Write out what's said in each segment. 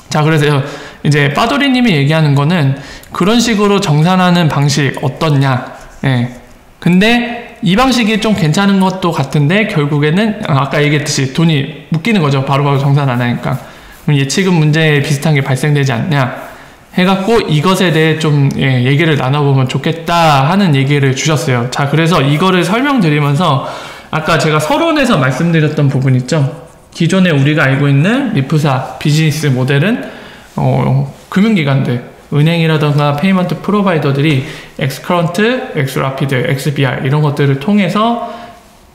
자, 그래서 이제 빠돌이님이 얘기하는 거는 그런 식으로 정산하는 방식 어떻냐. 예. 근데 이 방식이 좀 괜찮은 것도 같은데 결국에는 아까 얘기했듯이 돈이 묶이는 거죠. 바로바로 정산 안 하니까. 그럼 예치금 문제에 비슷한 게 발생되지 않냐 해갖고 이것에 대해 좀 얘기를 나눠보면 좋겠다 하는 얘기를 주셨어요. 자, 그래서 이거를 설명드리면서 아까 제가 서론에서 말씀드렸던 부분 있죠. 기존에 우리가 알고 있는 리프사 비즈니스 모델은 금융기관들, 은행이라던가 페이먼트 프로바이더들이 엑스커런트, 엑스라피드, 엑스비알 이런 것들을 통해서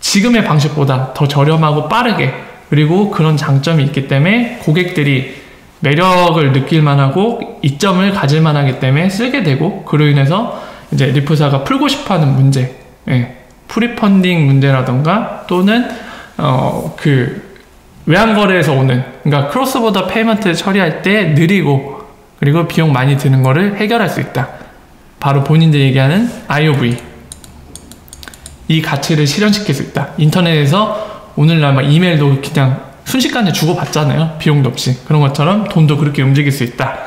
지금의 방식보다 더 저렴하고 빠르게, 그리고 그런 장점이 있기 때문에 고객들이 매력을 느낄 만하고 이점을 가질 만하기 때문에 쓰게 되고, 그로 인해서 이제 리프사가 풀고 싶어하는 문제, 프리펀딩 문제라던가 또는 외환거래에서 오는, 그러니까 크로스보더 페이먼트 처리할 때 느리고 그리고 비용 많이 드는 거를 해결할 수 있다. 바로 본인들이 얘기하는 IOV, 이 가치를 실현시킬 수 있다. 인터넷에서 오늘날 막 이메일도 그냥 순식간에 주고받잖아요. 비용도 없이. 그런 것처럼 돈도 그렇게 움직일 수 있다.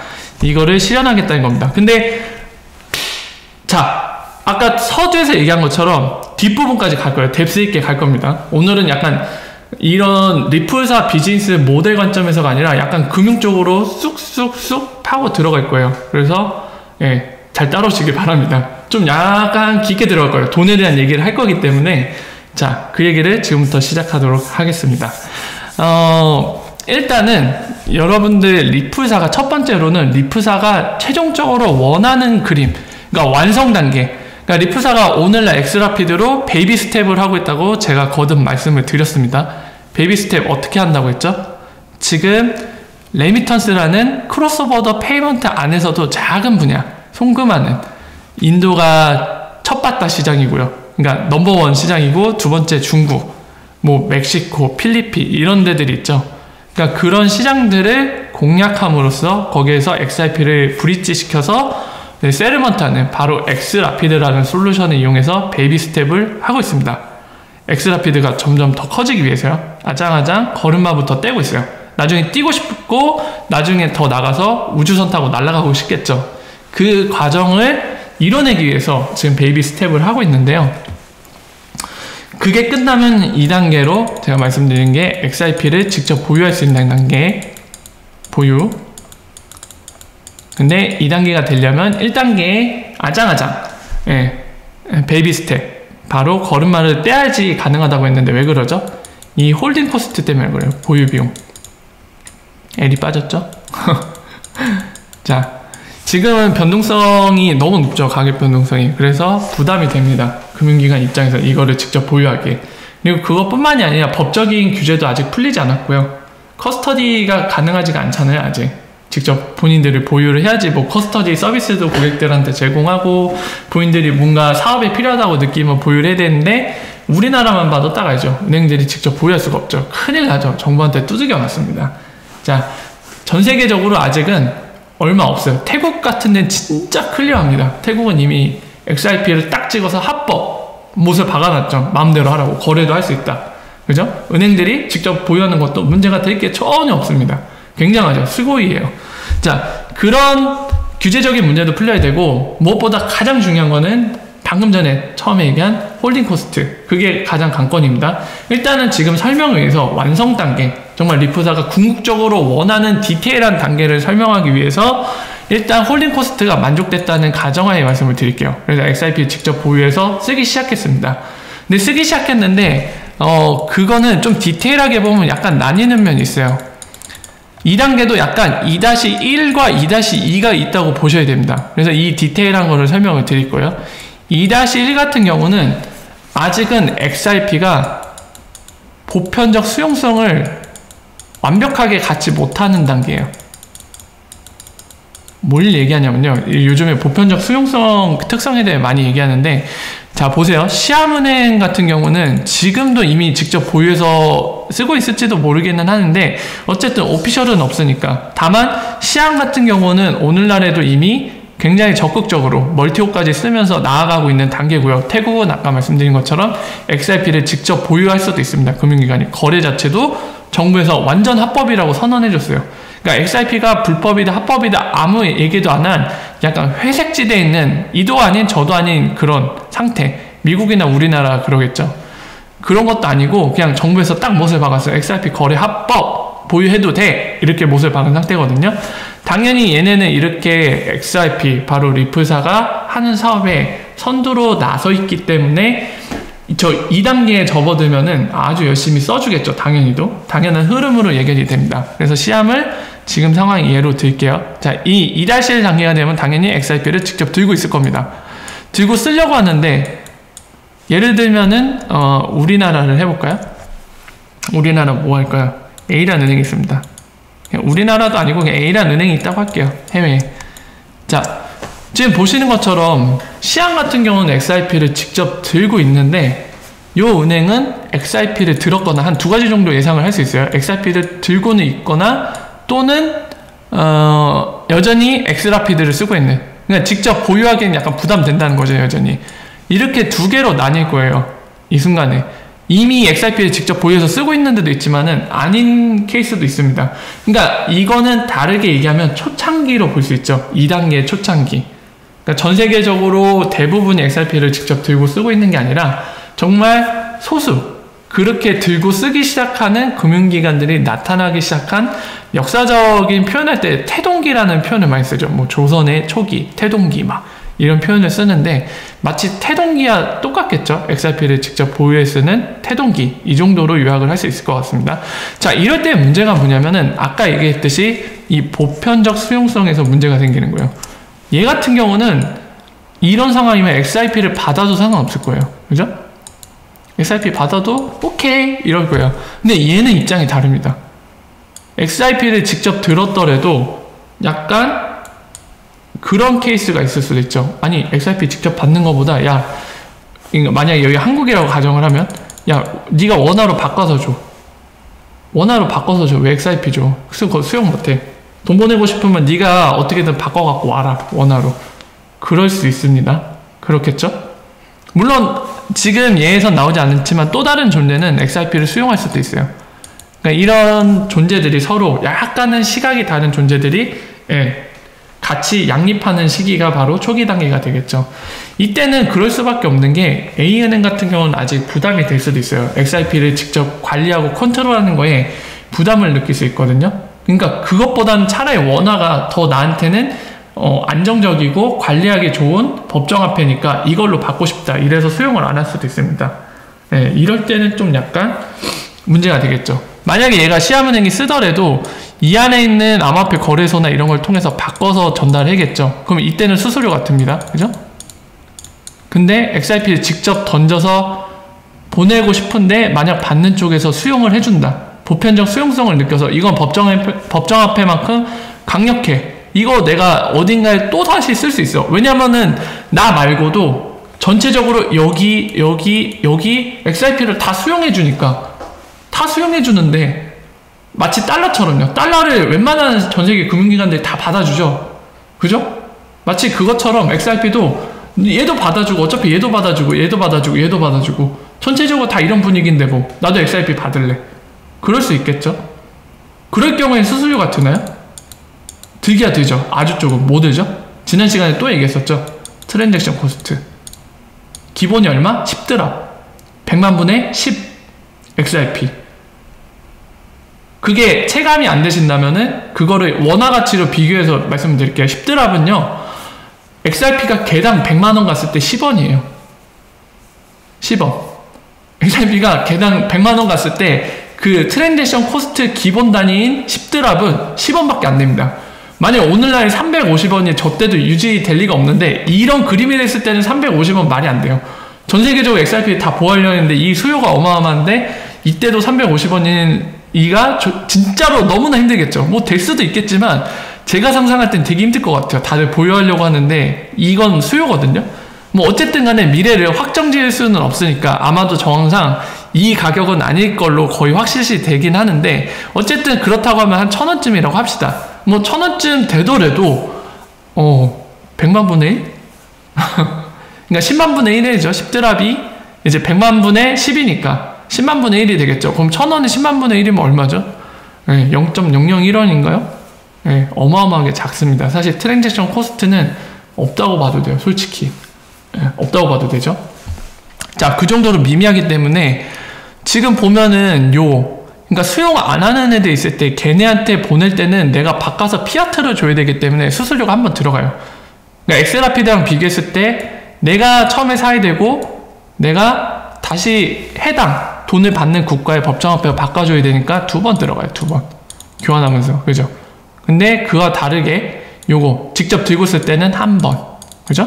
이거를 실현하겠다는 겁니다. 근데 자, 아까 서두에서 얘기한 것처럼 뒷부분까지 갈 거예요. 뎁스 있게 갈 겁니다. 오늘은 약간 이런 리플사 비즈니스 모델 관점에서가 아니라 약간 금융 쪽으로 쑥쑥쑥 파고 들어갈 거예요. 그래서 잘 따라오시길 바랍니다. 좀 약간 깊게 들어갈 거예요. 돈에 대한 얘기를 할 거기 때문에. 자, 그 얘기를 지금부터 시작하도록 하겠습니다. 일단은 여러분들 리플사가 첫 번째로는 리플사가 최종적으로 원하는 그림, 그러니까 완성 단계, 그러니까 리프사가 오늘날 엑스라피드로 베이비 스텝을 하고 있다고 제가 거듭 말씀을 드렸습니다. 베이비 스텝 어떻게 한다고 했죠? 지금 레미턴스라는 크로스보더 페이먼트 안에서도 작은 분야, 송금하는 인도가 첫 바다 시장이고요. 그러니까 넘버원 시장이고, 두 번째 중국, 뭐 멕시코, 필리핀 이런 데들이 있죠. 그러니까 그런 시장들을 공략함으로써 거기에서 XRP를 브릿지 시켜서 세르먼트하는 바로 엑스라피드라는 솔루션을 이용해서 베이비 스텝을 하고 있습니다. 엑스라피드가 점점 더 커지기 위해서요. 아장아장 걸음마부터 떼고 있어요. 나중에 뛰고 싶고 나중에 더 나가서 우주선 타고 날아가고 싶겠죠. 그 과정을 이뤄내기 위해서 지금 베이비 스텝을 하고 있는데요. 그게 끝나면 2단계로 제가 말씀드린 게 XRP를 직접 보유할 수 있는 단계 보유. 근데 2단계가 되려면 1단계에 아장아장 베이비 스텝, 바로 걸음마를 떼야지 가능하다고 했는데 왜 그러죠? 이 홀딩 코스트 때문에 그래요. 보유 비용. L이 빠졌죠? 자, 지금은 변동성이 너무 높죠. 가격 변동성이. 그래서 부담이 됩니다. 금융기관 입장에서 이거를 직접 보유하기에. 그리고 그것뿐만이 아니라 법적인 규제도 아직 풀리지 않았고요. 커스터디가 가능하지가 않잖아요. 아직. 직접 본인들이 보유를 해야지 뭐 커스터디 서비스도 고객들한테 제공하고 본인들이 뭔가 사업에 필요하다고 느끼면 보유를 해야 되는데, 우리나라만 봐도 딱 알죠. 은행들이 직접 보유할 수가 없죠. 큰일 나죠. 정부한테 두들겨 맞습니다. 자, 전 세계적으로 아직은 얼마 없어요. 태국 같은 데는 진짜 클리어합니다. 태국은 이미 XRP를 딱 찍어서 합법 못을 박아놨죠. 마음대로 하라고. 거래도 할 수 있다. 그죠? 은행들이 직접 보유하는 것도 문제가 될 게 전혀 없습니다. 굉장하죠. 스고이에요. 자, 그런 규제적인 문제도 풀려야 되고, 무엇보다 가장 중요한 거는 방금 전에 처음에 얘기한 홀딩 코스트. 그게 가장 관건입니다. 일단은 지금 설명을 위해서 완성 단계, 정말 리프사가 궁극적으로 원하는 디테일한 단계를 설명하기 위해서 일단 홀딩 코스트가 만족됐다는 가정하에 말씀을 드릴게요. 그래서 XRP 직접 보유해서 쓰기 시작했습니다. 근데 쓰기 시작했는데 그거는 좀 디테일하게 보면 약간 나뉘는 면이 있어요. 2단계도 약간 2-1과 2-2가 있다고 보셔야 됩니다. 그래서 이 디테일한 거를 설명을 드릴 거예요. 2-1 같은 경우는 아직은 XRP가 보편적 수용성을 완벽하게 갖지 못하는 단계예요. 뭘 얘기하냐면요. 요즘에 보편적 수용성 특성에 대해 많이 얘기하는데, 자 보세요. 시암은행 같은 경우는 지금도 이미 직접 보유해서 쓰고 있을지도 모르겠는 하는데 어쨌든 오피셜은 없으니까. 다만 시암 같은 경우는 오늘날에도 이미 굉장히 적극적으로 멀티호까지 쓰면서 나아가고 있는 단계고요. 태국은 아까 말씀드린 것처럼 XRP를 직접 보유할 수도 있습니다. 금융기관이. 거래 자체도 정부에서 완전 합법이라고 선언해줬어요. 그러니까 XRP가 불법이다 합법이다 아무 얘기도 안 한 약간 회색지대에 있는 이도 아닌 저도 아닌 그런 상태. 미국이나 우리나라 그러겠죠. 그런 것도 아니고 그냥 정부에서 딱 못을 박았어요. XRP 거래 합법 보유해도 돼 이렇게 못을 박은 상태거든요. 당연히 얘네는 이렇게 XRP 바로 리플사가 하는 사업에 선두로 나서 있기 때문에 저 2단계에 접어들면은 아주 열심히 써주겠죠. 당연히도. 당연한 흐름으로 예견이 됩니다. 그래서 시함을 지금 상황 이해로 들게요. 자, 이 2-1 단계가 되면 당연히 XRP를 직접 들고 있을 겁니다. 들고 쓰려고 하는데 예를 들면은 우리나라를 해볼까요? 우리나라 뭐 할까요? A라는 은행이 있습니다. 우리나라도 아니고 그냥 A라는 은행이 있다고 할게요. 해외에. 자, 지금 보시는 것처럼 시안 같은 경우는 XRP를 직접 들고 있는데 이 은행은 XRP를 들었거나 한 두 가지 정도 예상을 할 수 있어요. XRP를 들고는 있거나 또는 여전히 XRP들을 쓰고 있는, 그러니까 직접 보유하기엔 약간 부담된다는 거죠. 여전히 이렇게 두 개로 나뉠 거예요. 이 순간에 이미 XRP를 직접 보유해서 쓰고 있는 데도 있지만은 아닌 케이스도 있습니다. 그러니까 이거는 다르게 얘기하면 초창기로 볼 수 있죠. 2단계 초창기. 그러니까 전 세계적으로 대부분이 XRP를 직접 들고 쓰고 있는 게 아니라 정말 소수 그렇게 들고 쓰기 시작하는 금융기관들이 나타나기 시작한, 역사적인 표현할 때 태동기라는 표현을 많이 쓰죠. 뭐 조선의 초기, 태동기 막 이런 표현을 쓰는데 마치 태동기와 똑같겠죠. XRP를 직접 보유해 쓰는 태동기, 이 정도로 요약을 할 수 있을 것 같습니다. 자, 이럴 때 문제가 뭐냐면은 아까 얘기했듯이 이 보편적 수용성에서 문제가 생기는 거예요. 얘 같은 경우는 이런 상황이면 XRP를 받아도 상관없을 거예요. 그죠? XRP 받아도 오케이 이럴 거예요. 근데 얘는 입장이 다릅니다. XRP를 직접 들었더라도 약간 그런 케이스가 있을 수도 있죠. 아니, XRP 직접 받는 것보다 야, 만약에 여기 한국이라고 가정을 하면 야, 네가 원화로 바꿔서 줘. 원화로 바꿔서 줘. 왜 XRP 줘? 그거 수용 못해. 돈 보내고 싶으면 네가 어떻게든 바꿔갖고 와라. 원화로. 그럴 수 있습니다. 그렇겠죠? 물론 지금 얘에선 나오지 않지만 또 다른 존재는 XRP를 수용할 수도 있어요. 그러니까 이런 존재들이 서로 약간은 시각이 다른 존재들이 같이 양립하는 시기가 바로 초기 단계가 되겠죠. 이때는 그럴 수밖에 없는 게 A은행 같은 경우는 아직 부담이 될 수도 있어요. XRP를 직접 관리하고 컨트롤하는 거에 부담을 느낄 수 있거든요. 그러니까 그것보다는 차라리 원화가 더 나한테는 안정적이고 관리하기 좋은 법정화폐니까 이걸로 받고 싶다. 이래서 수용을 안 할 수도 있습니다. 네, 이럴 때는 좀 약간 문제가 되겠죠. 만약에 얘가 시암은행이 쓰더라도 이 안에 있는 암호화폐 거래소나 이런 걸 통해서 바꿔서 전달해야겠죠. 그럼 이때는 수수료가 듭니다. 그죠? 근데 XRP를 직접 던져서 보내고 싶은데 만약 받는 쪽에서 수용을 해준다. 보편적 수용성을 느껴서 이건 법정화폐만큼 강력해. 이거 내가 어딘가에 또 다시 쓸 수 있어. 왜냐면은 나 말고도 전체적으로 여기 XRP를 다 수용해 주니까, 다 수용해 주는데 마치 달러처럼요. 달러를 웬만한 전세계 금융기관들이 다 받아주죠. 그죠? 마치 그것처럼 XRP도 얘도 받아주고 어차피 얘도 받아주고 얘도 받아주고 얘도 받아주고 전체적으로 다 이런 분위기인데 뭐 나도 XRP 받을래. 그럴 수 있겠죠. 그럴 경우엔 수수료가 드나요? 들기야 들죠. 아주 조금. 뭐 들죠? 지난 시간에 또 얘기했었죠. 트랜잭션 코스트. 기본이 얼마? 10드랍. 100만 분의 10 XRP. 그게 체감이 안 되신다면은 그거를 원화 가치로 비교해서 말씀드릴게요. 10드랍은요. XRP가 개당 100만원 갔을 때 10원이에요. 10원. XRP가 개당 100만원 갔을 때 그 트랜잭션 코스트 기본 단위인 10드랍은 10원밖에 안 됩니다. 만약 오늘날 350원이 저 때도 유지될 리가 없는데 이런 그림이 됐을 때는 350원 말이 안 돼요. 전 세계적으로 XRP 다 보호하려고 했는데 이 수요가 어마어마한데 이때도 350원인 이가 진짜로 너무나 힘들겠죠. 뭐 될 수도 있겠지만 제가 상상할 땐 되게 힘들 것 같아요. 다들 보유하려고 하는데 이건 수요거든요. 뭐 어쨌든 간에 미래를 확정 지을 수는 없으니까 아마도 정황상 이 가격은 아닐 걸로 거의 확실시 되긴 하는데 어쨌든 그렇다고 하면 한 1000원쯤이라고 합시다. 뭐 1000원쯤 되더라도 100만 분의 1? 그러니까 10만 분의 1이죠. 10드랍이 이제 100만 분의 10이니까 10만 분의 1이 되겠죠. 그럼 1000원에 10만 분의 1이면 얼마죠? 네, 0.001원인가요? 네, 어마어마하게 작습니다. 사실 트랜잭션 코스트는 없다고 봐도 돼요. 솔직히. 네, 없다고 봐도 되죠. 자, 그 정도로 미미하기 때문에 지금 보면은 그러니까 수용 안 하는 애들 있을 때 걔네한테 보낼 때는 내가 바꿔서 피아트를 줘야 되기 때문에 수수료가 한번 들어가요. 그러니까 엑스라피드랑 비교했을 때 내가 처음에 사야 되고 내가 다시 해당 돈을 받는 국가의 법정화폐로 바꿔줘야 되니까 2번 들어가요. 2번 교환하면서. 그죠? 근데 그와 다르게 요거 직접 들고 쓸 때는 한 번. 그죠?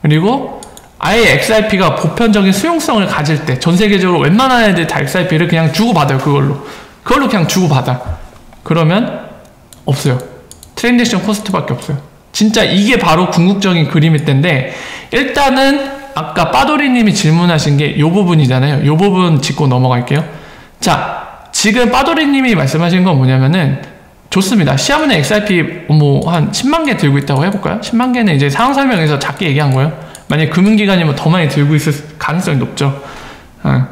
그리고 아예 XRP가 보편적인 수용성을 가질 때 전 세계적으로 웬만한 애들 다 XRP를 그냥 주고받아요. 그걸로 그냥 주고받아. 그러면 없어요. 트랜잭션 코스트밖에 없어요. 진짜 이게 바로 궁극적인 그림일 텐데, 일단은 아까 빠도리님이 질문하신 게 요 부분이잖아요. 요 부분 짚고 넘어갈게요. 자, 지금 빠도리님이 말씀하신 건 뭐냐면은 좋습니다. 시아문의 XRP 뭐 한 10만 개 들고 있다고 해볼까요? 10만 개는 이제 상황 설명에서 작게 얘기한 거예요. 만약에 금융기관이면 더 많이 들고 있을 가능성이 높죠.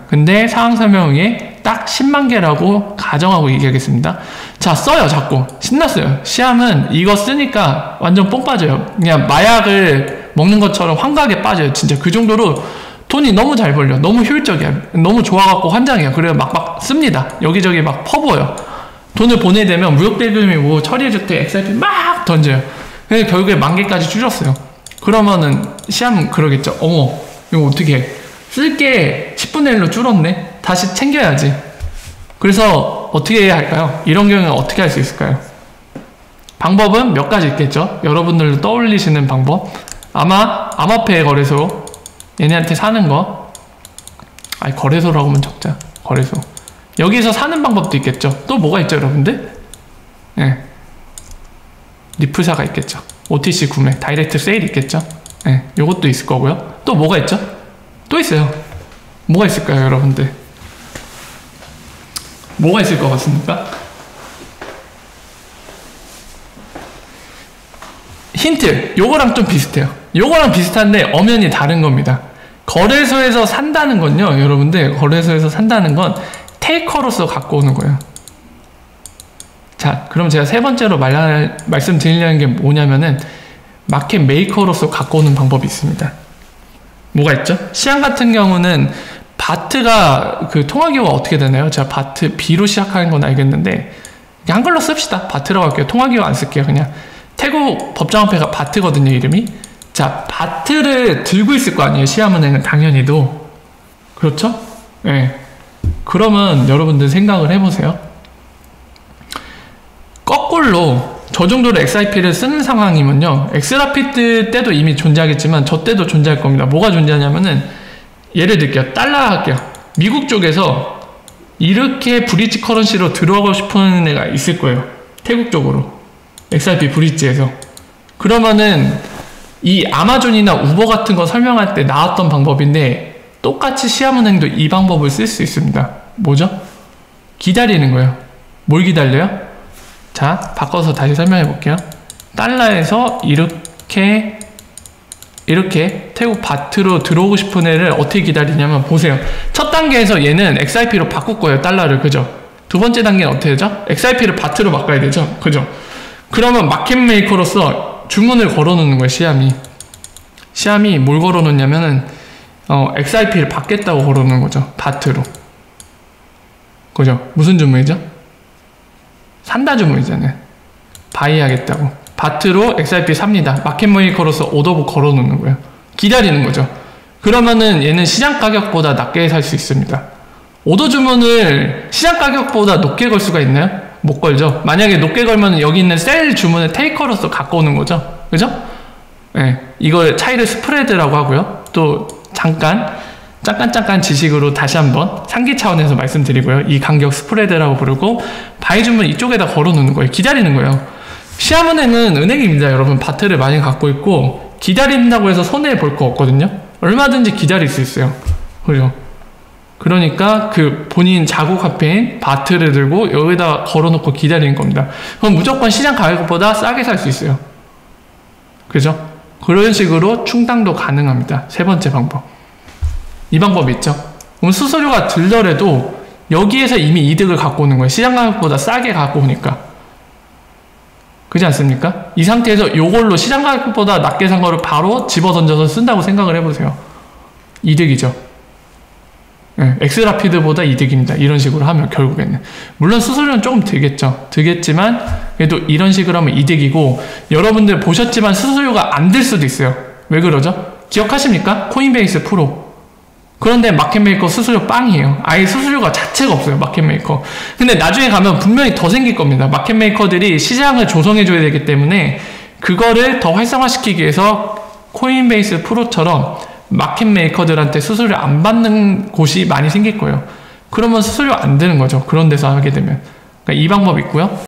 근데 상황 설명에 딱 10만 개라고 가정하고 얘기하겠습니다. 자, 써요. 자꾸 신났어요. 시암은 이거 쓰니까 완전 뽕 빠져요. 그냥 마약을 먹는 것처럼 환각에 빠져요. 진짜 그 정도로 돈이 너무 잘 벌려. 너무 효율적이야. 너무 좋아갖고 환장해요. 그래서 막 씁니다. 여기저기 막 퍼부어요. 돈을 보내야 되면 무역대금이 뭐 처리해줄 때 XRP 막 던져요. 그래서 결국에 10,000개까지 줄였어요. 그러면은 시암은 그러겠죠. 어머, 이거 어떻게 해? 쓸게 10분의 1로 줄었네. 다시 챙겨야지. 그래서 어떻게 해야 할까요? 이런 경우는 어떻게 할 수 있을까요? 방법은 몇 가지 있겠죠. 여러분들도 떠올리시는 방법. 아마 암호화폐 거래소, 얘네한테 사는 거. 아니, 거래소라고 하면 적자. 거래소. 여기서 사는 방법도 있겠죠. 또 뭐가 있죠, 여러분들? 예. 리플사가 있겠죠. OTC 구매, 다이렉트 세일 있겠죠. 예. 요것도 있을 거고요. 또 뭐가 있죠? 또 있어요. 뭐가 있을까요, 여러분들? 뭐가 있을 것 같습니까? 힌트! 요거랑 좀 비슷해요. 요거랑 비슷한데 엄연히 다른 겁니다. 거래소에서 산다는 건요, 여러분들, 거래소에서 산다는 건 테이커로서 갖고 오는 거예요. 자, 그럼 제가 세 번째로 말씀드리려는 게 뭐냐면은 마켓 메이커로서 갖고 오는 방법이 있습니다. 뭐가 있죠? 시안 같은 경우는 바트가 그 통화기호가 어떻게 되나요? 제가 바트 B로 시작하는 건 알겠는데 한글로 씁시다. 바트라고 할게요. 통화기호 안 쓸게요. 그냥 태국 법정화폐가 바트거든요, 이름이. 자, 바트를 들고 있을 거 아니에요, 시아은행은. 당연히도. 그렇죠? 예. 네. 그러면 여러분들 생각을 해보세요. 거꾸로 저 정도로 XRP를 쓰는 상황이면요, 엑스라피드 때도 이미 존재하겠지만 저 때도 존재할 겁니다. 뭐가 존재하냐면은, 예를 들게요. 달러 할게요. 미국 쪽에서 이렇게 브릿지 커런시로 들어가고 싶은 애가 있을 거예요. 태국 쪽으로. XRP 브릿지에서. 그러면은 이 아마존이나 우버 같은 거 설명할 때 나왔던 방법인데, 똑같이 시아은행도 이 방법을 쓸 수 있습니다. 뭐죠? 기다리는 거예요. 뭘 기다려요? 자, 바꿔서 다시 설명해 볼게요. 달러에서 이렇게 태국 바트로 들어오고 싶은 애를 어떻게 기다리냐면, 보세요. 첫 단계에서 얘는 XRP로 바꿀 거예요, 달러를. 그죠? 두 번째 단계는 어떻게 되죠? XRP를 바트로 바꿔야 되죠? 그죠? 그러면 마켓메이커로서 주문을 걸어 놓는 거예요, 시암이 뭘 걸어 놓냐면은 XRP를 받겠다고 걸어 놓는 거죠, 바트로. 그죠? 무슨 주문이죠? 산다 주문이잖아요. 바이 하겠다고. 바트로 XRP 삽니다. 마켓메이커로서 오더북 걸어 놓는 거예요. 기다리는 거죠. 그러면은 얘는 시장 가격보다 낮게 살 수 있습니다. 오더 주문을 시장 가격보다 높게 걸 수가 있나요? 못 걸죠. 만약에 높게 걸면 여기 있는 셀 주문을 테이커로서 갖고 오는 거죠. 그죠? 네, 이걸 차이를 스프레드라고 하고요. 또 잠깐 지식으로 다시 한번 상기 차원에서 말씀드리고요. 이 간격 스프레드라고 부르고, 바이 주문 이쪽에다 걸어 놓는 거예요. 기다리는 거예요. 시아은행은 은행입니다, 여러분. 바트를 많이 갖고 있고, 기다린다고 해서 손해 볼 거 없거든요. 얼마든지 기다릴 수 있어요. 그죠? 그러니까 그 본인 자국 화폐인 바트를 들고 여기다 걸어놓고 기다리는 겁니다. 그럼 무조건 시장 가격보다 싸게 살 수 있어요. 그죠? 그런 식으로 충당도 가능합니다. 세 번째 방법. 이 방법 있죠. 그럼 수수료가 들더라도 여기에서 이미 이득을 갖고 오는 거예요. 시장 가격보다 싸게 갖고 오니까. 그렇지 않습니까? 이 상태에서 이걸로 시장 가격보다 낮게 산 거를 바로 집어던져서 쓴다고 생각을 해보세요. 이득이죠. 네, 엑스라피드보다 이득입니다. 이런 식으로 하면 결국에는. 물론 수수료는 조금 들겠죠. 들겠지만 그래도 이런 식으로 하면 이득이고, 여러분들 보셨지만 수수료가 안 들 수도 있어요. 왜 그러죠? 기억하십니까? 코인베이스 프로. 그런데 마켓메이커 수수료 빵이에요. 아예 수수료가 자체가 없어요. 마켓메이커. 근데 나중에 가면 분명히 더 생길 겁니다. 마켓메이커들이 시장을 조성해줘야 되기 때문에 그거를 더 활성화시키기 위해서 코인베이스 프로처럼 마켓메이커들한테 수수료 안 받는 곳이 많이 생길 거예요. 그러면 수수료 안 드는 거죠. 그런 데서 하게 되면. 그러니까 이 방법 있고요.